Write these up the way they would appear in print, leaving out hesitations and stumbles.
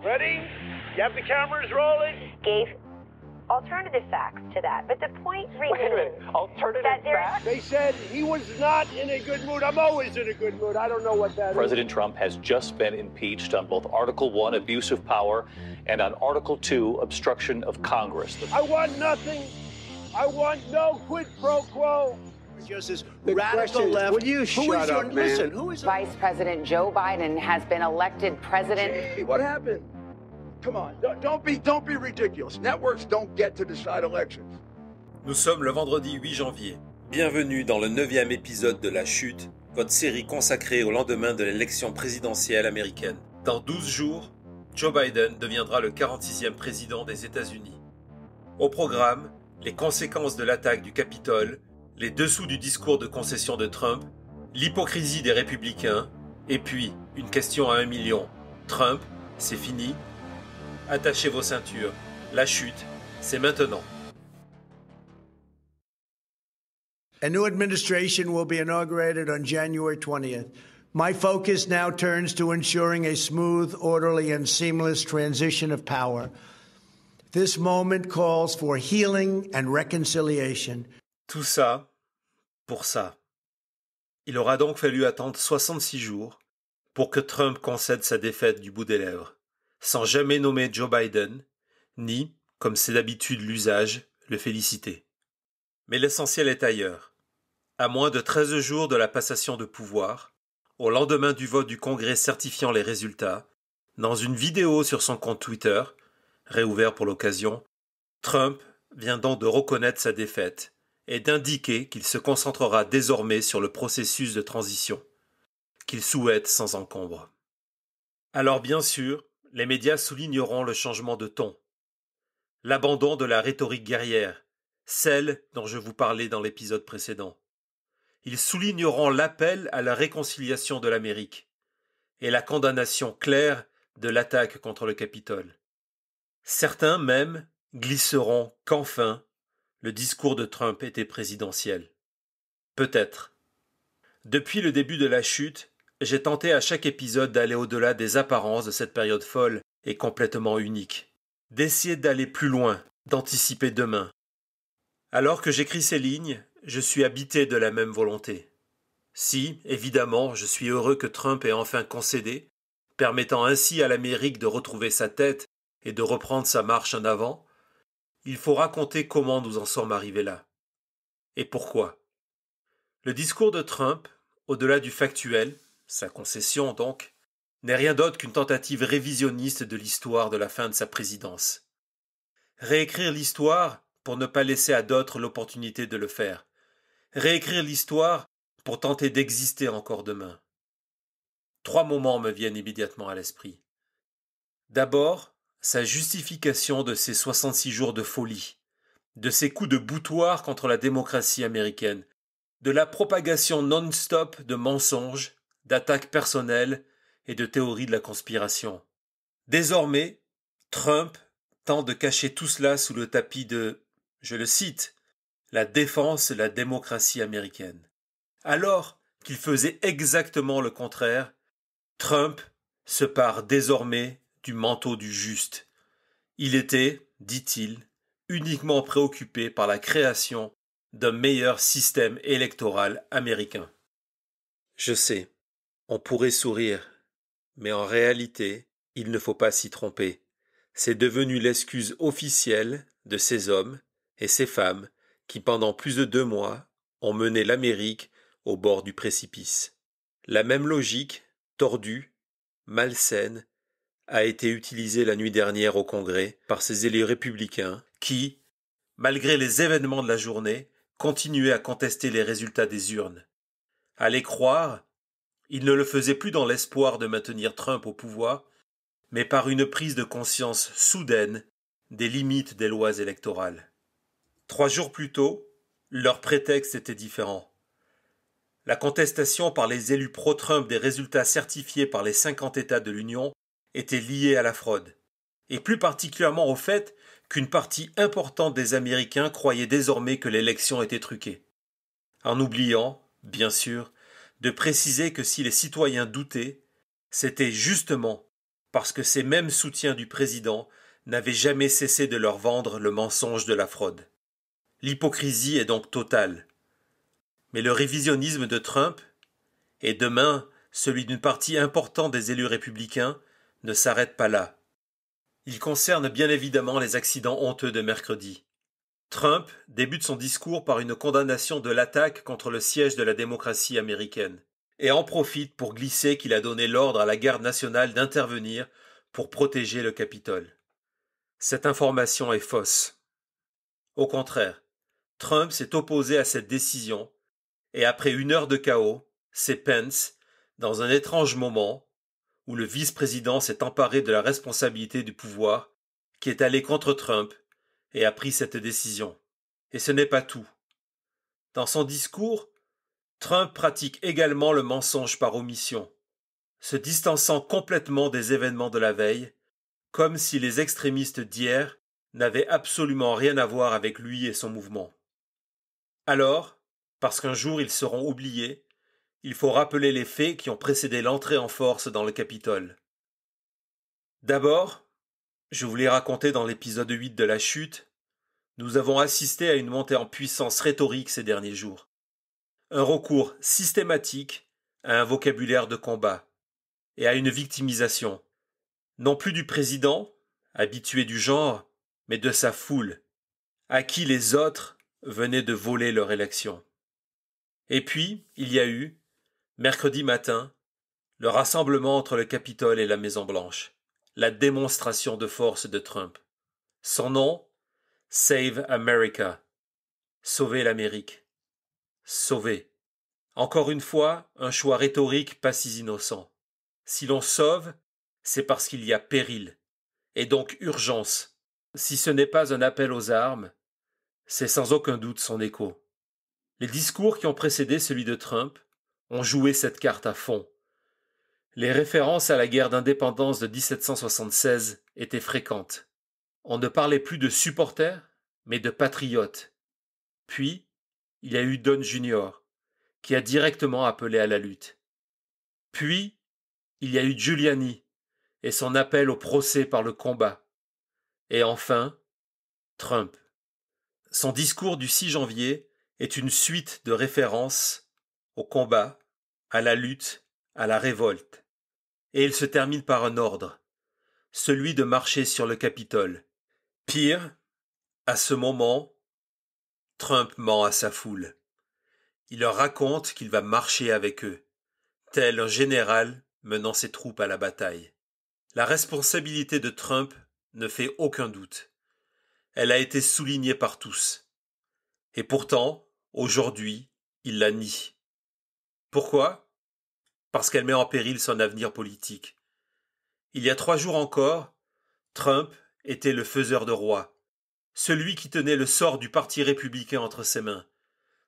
Ready? You have the cameras rolling? Gave alternative facts to that, but the point remains Wait a minute, alternative facts? They said he was not in a good mood. I'm always in a good mood. I don't know what that President Trump has just been impeached on both Article 1, abuse of power, and on Article 2, obstruction of Congress. I want nothing. I want no quid pro quo. Just this radical left. Will you shut up, man? Listen, who is Vice President Joe Biden has been elected president. Hey, what happened? Come on, don't be ridiculous. Networks don't get to decide elections. Nous sommes le vendredi 8 janvier. Bienvenue dans le 9e épisode de La Chute, votre série consacrée au lendemain de l'élection présidentielle américaine. Dans 12 jours, Joe Biden deviendra le 46e président des États-Unis. Au programme, les conséquences de l'attaque du Capitole, les dessous du discours de concession de Trump, l'hypocrisie des républicains, et puis une question à 1 million. Trump, c'est fini? Attachez vos ceintures. La chute, c'est maintenant. A new administration will be inaugurated on January 20th. My focus now turns to ensuring a smooth, orderly, and seamless transition of power. This moment calls for healing and reconciliation. Tout ça, pour ça. Il aura donc fallu attendre 66 jours pour que Trump concède sa défaite du bout des lèvres, sans jamais nommer Joe Biden, ni, comme c'est d'habitude l'usage, le féliciter. Mais l'essentiel est ailleurs. À moins de 13 jours de la passation de pouvoir, au lendemain du vote du Congrès certifiant les résultats, dans une vidéo sur son compte Twitter, réouvert pour l'occasion, Trump vient donc de reconnaître sa défaite et d'indiquer qu'il se concentrera désormais sur le processus de transition, qu'il souhaite sans encombre. Alors bien sûr, les médias souligneront le changement de ton, l'abandon de la rhétorique guerrière, celle dont je vous parlais dans l'épisode précédent. Ils souligneront l'appel à la réconciliation de l'Amérique et la condamnation claire de l'attaque contre le Capitole. Certains même glisseront qu'enfin, le discours de Trump était présidentiel. Peut-être. Depuis le début de la chute, j'ai tenté à chaque épisode d'aller au-delà des apparences de cette période folle et complètement unique, d'essayer d'aller plus loin, d'anticiper demain. Alors que j'écris ces lignes, je suis habité de la même volonté. Si, évidemment, je suis heureux que Trump ait enfin concédé, permettant ainsi à l'Amérique de retrouver sa tête et de reprendre sa marche en avant, il faut raconter comment nous en sommes arrivés là. Et pourquoi. Le discours de Trump, au-delà du factuel, sa concession donc, n'est rien d'autre qu'une tentative révisionniste de l'histoire de la fin de sa présidence. Réécrire l'histoire pour ne pas laisser à d'autres l'opportunité de le faire. Réécrire l'histoire pour tenter d'exister encore demain. 3 moments me viennent immédiatement à l'esprit. D'abord, sa justification de ces 66 jours de folie, de ces coups de boutoir contre la démocratie américaine, de la propagation non-stop de mensonges, d'attaques personnelles et de théories de la conspiration. Désormais, Trump tente de cacher tout cela sous le tapis de, je le cite, la défense de la démocratie américaine. Alors qu'il faisait exactement le contraire, Trump se pare désormais du manteau du juste. Il était, dit-il, uniquement préoccupé par la création d'un meilleur système électoral américain. Je sais, on pourrait sourire, mais en réalité, il ne faut pas s'y tromper. C'est devenu l'excuse officielle de ces hommes et ces femmes qui, pendant plus de 2 mois, ont mené l'Amérique au bord du précipice. La même logique, tordue, malsaine, a été utilisée la nuit dernière au Congrès par ces élus républicains qui, malgré les événements de la journée, continuaient à contester les résultats des urnes. À les croire, ils ne le faisaient plus dans l'espoir de maintenir Trump au pouvoir, mais par une prise de conscience soudaine des limites des lois électorales. 3 jours plus tôt, leur prétexte était différent. La contestation par les élus pro-Trump des résultats certifiés par les 50 États de l'Union était liée à la fraude, et plus particulièrement au fait qu'une partie importante des Américains croyaient désormais que l'élection était truquée, en oubliant, bien sûr, de préciser que si les citoyens doutaient, c'était justement parce que ces mêmes soutiens du président n'avaient jamais cessé de leur vendre le mensonge de la fraude. L'hypocrisie est donc totale. Mais le révisionnisme de Trump, et demain celui d'une partie importante des élus républicains, ne s'arrête pas là. Il concerne bien évidemment les accidents honteux de mercredi. Trump débute son discours par une condamnation de l'attaque contre le siège de la démocratie américaine, et en profite pour glisser qu'il a donné l'ordre à la garde nationale d'intervenir pour protéger le Capitole. Cette information est fausse. Au contraire, Trump s'est opposé à cette décision, et après 1 heure de chaos, c'est Pence, dans un étrange moment, où le vice-président s'est emparé de la responsabilité du pouvoir, qui est allé contre Trump et a pris cette décision. Et ce n'est pas tout. Dans son discours, Trump pratique également le mensonge par omission, se distançant complètement des événements de la veille, comme si les extrémistes d'hier n'avaient absolument rien à voir avec lui et son mouvement. Alors, parce qu'un jour ils seront oubliés, il faut rappeler les faits qui ont précédé l'entrée en force dans le Capitole. D'abord, je vous l'ai raconté dans l'épisode 8 de la chute, nous avons assisté à une montée en puissance rhétorique ces derniers jours. Un recours systématique à un vocabulaire de combat et à une victimisation, non plus du président, habitué du genre, mais de sa foule, à qui les autres venaient de voler leur élection. Et puis, il y a eu, mercredi matin, le rassemblement entre le Capitole et la Maison-Blanche, la démonstration de force de Trump. Son nom, Save America, sauver l'Amérique. Sauver. Encore une fois, un choix rhétorique pas si innocent. Si l'on sauve, c'est parce qu'il y a péril, et donc urgence. Si ce n'est pas un appel aux armes, c'est sans aucun doute son écho. Les discours qui ont précédé celui de Trump ont joué cette carte à fond. Les références à la guerre d'indépendance de 1776 étaient fréquentes. On ne parlait plus de supporters, mais de patriotes. Puis, il y a eu Don Jr., qui a directement appelé à la lutte. Puis, il y a eu Giuliani et son appel au procès par le combat. Et enfin, Trump. Son discours du 6 janvier est une suite de références au combat, à la lutte, à la révolte. Et il se termine par un ordre, celui de marcher sur le Capitole. Pire, à ce moment, Trump ment à sa foule. Il leur raconte qu'il va marcher avec eux, tel un général menant ses troupes à la bataille. La responsabilité de Trump ne fait aucun doute. Elle a été soulignée par tous. Et pourtant, aujourd'hui, il la nie. Pourquoi ? Parce qu'elle met en péril son avenir politique. Il y a 3 jours encore, Trump était le faiseur de rois, celui qui tenait le sort du Parti républicain entre ses mains,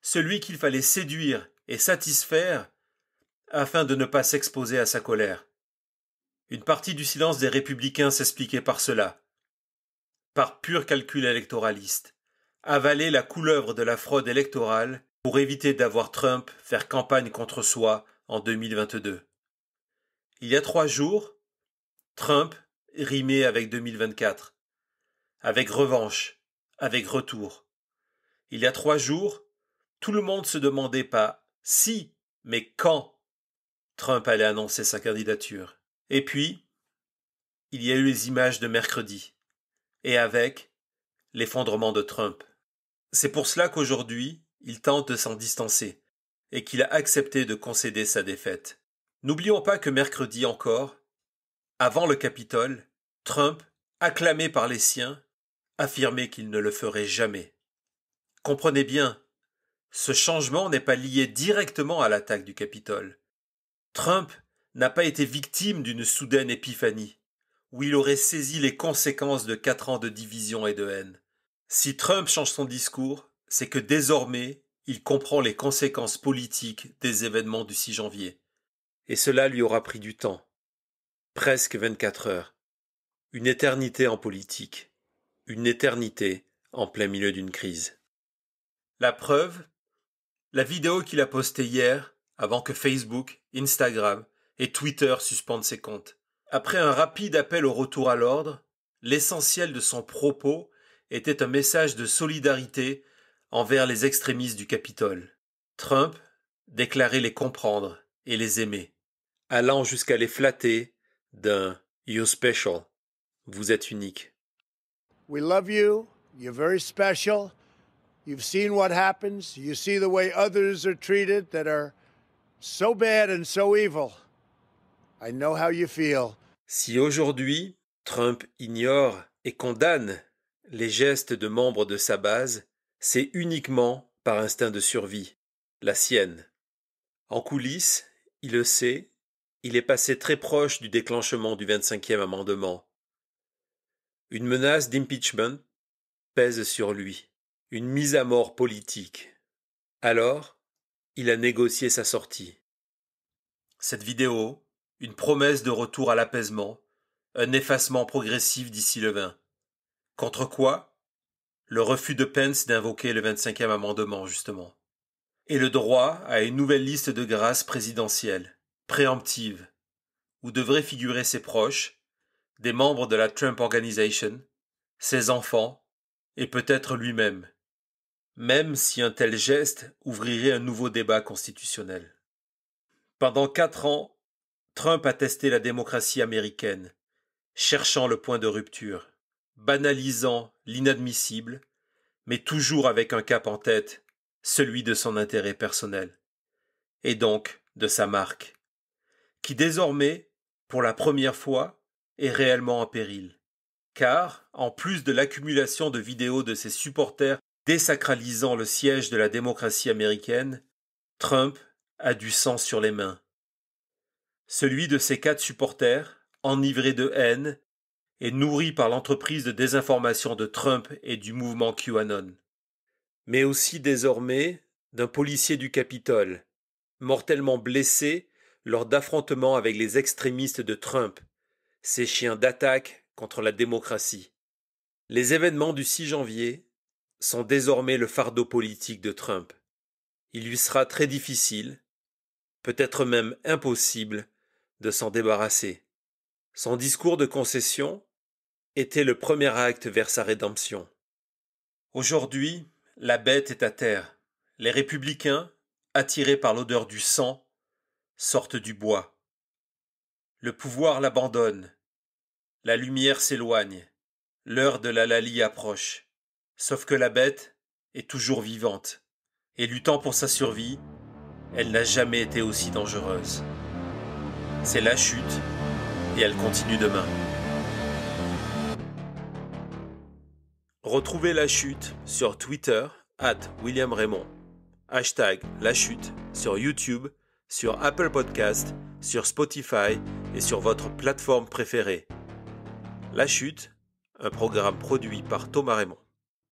celui qu'il fallait séduire et satisfaire afin de ne pas s'exposer à sa colère. Une partie du silence des républicains s'expliquait par cela, par pur calcul électoraliste, avaler la couleuvre de la fraude électorale pour éviter d'avoir Trump faire campagne contre soi en 2022. Il y a 3 jours, Trump rimait avec 2024, avec revanche, avec retour. Il y a 3 jours, tout le monde se demandait pas si, mais quand Trump allait annoncer sa candidature. Et puis, il y a eu les images de mercredi, et avec l'effondrement de Trump. C'est pour cela qu'aujourd'hui, il tente de s'en distancer, et qu'il a accepté de concéder sa défaite. N'oublions pas que mercredi encore, avant le Capitole, Trump, acclamé par les siens, affirmait qu'il ne le ferait jamais. Comprenez bien, ce changement n'est pas lié directement à l'attaque du Capitole. Trump n'a pas été victime d'une soudaine épiphanie, où il aurait saisi les conséquences de 4 ans de division et de haine. Si Trump change son discours, c'est que désormais, il comprend les conséquences politiques des événements du 6 janvier. Et cela lui aura pris du temps. Presque 24 heures. Une éternité en politique. Une éternité en plein milieu d'une crise. La preuve, la vidéo qu'il a postée hier, avant que Facebook, Instagram et Twitter suspendent ses comptes. Après un rapide appel au retour à l'ordre, l'essentiel de son propos était un message de solidarité envers les extrémistes du Capitole. Trump déclarait les comprendre et les aimer, allant jusqu'à les flatter d'un « You're special », vous êtes unique. We love you. You're very special. You've seen what happens. You see the way others are treated that are so bad and so evil. I know how you feel. Si aujourd'hui, Trump ignore et condamne les gestes de membres de sa base, c'est uniquement par instinct de survie, la sienne. En coulisses, il le sait, il est passé très proche du déclenchement du 25e amendement. Une menace d'impeachment pèse sur lui, une mise à mort politique. Alors, il a négocié sa sortie. Cette vidéo, une promesse de retour à l'apaisement, un effacement progressif d'ici le 20. Contre quoi? Le refus de Pence d'invoquer le 25e amendement, justement. Et le droit à une nouvelle liste de grâce présidentielle, préemptive, où devraient figurer ses proches, des membres de la Trump Organization, ses enfants, et peut-être lui-même, même si un tel geste ouvrirait un nouveau débat constitutionnel. Pendant 4 ans, Trump a testé la démocratie américaine, cherchant le point de rupture, banalisant l'inadmissible, mais toujours avec un cap en tête, celui de son intérêt personnel, et donc de sa marque, qui désormais, pour la première fois, est réellement en péril. Car, en plus de l'accumulation de vidéos de ses supporters désacralisant le siège de la démocratie américaine, Trump a du sang sur les mains. Celui de ses 4 supporters, enivrés de haine, et nourris par l'entreprise de désinformation de Trump et du mouvement QAnon. Mais aussi désormais d'un policier du Capitole, mortellement blessé lors d'affrontements avec les extrémistes de Trump, ces chiens d'attaque contre la démocratie. Les événements du 6 janvier sont désormais le fardeau politique de Trump. Il lui sera très difficile, peut-être même impossible, de s'en débarrasser. Son discours de concession était le premier acte vers sa rédemption. Aujourd'hui, la bête est à terre. Les républicains, attirés par l'odeur du sang, sortent du bois. Le pouvoir l'abandonne. La lumière s'éloigne. L'heure de l'hallali approche. Sauf que la bête est toujours vivante. Et luttant pour sa survie, elle n'a jamais été aussi dangereuse. C'est la chute, et elle continue demain. Retrouvez La Chute sur Twitter, @WilliamRaymond. #La Chute sur YouTube, sur Apple Podcast, sur Spotify et sur votre plateforme préférée. La Chute, un programme produit par Thomas Raymond.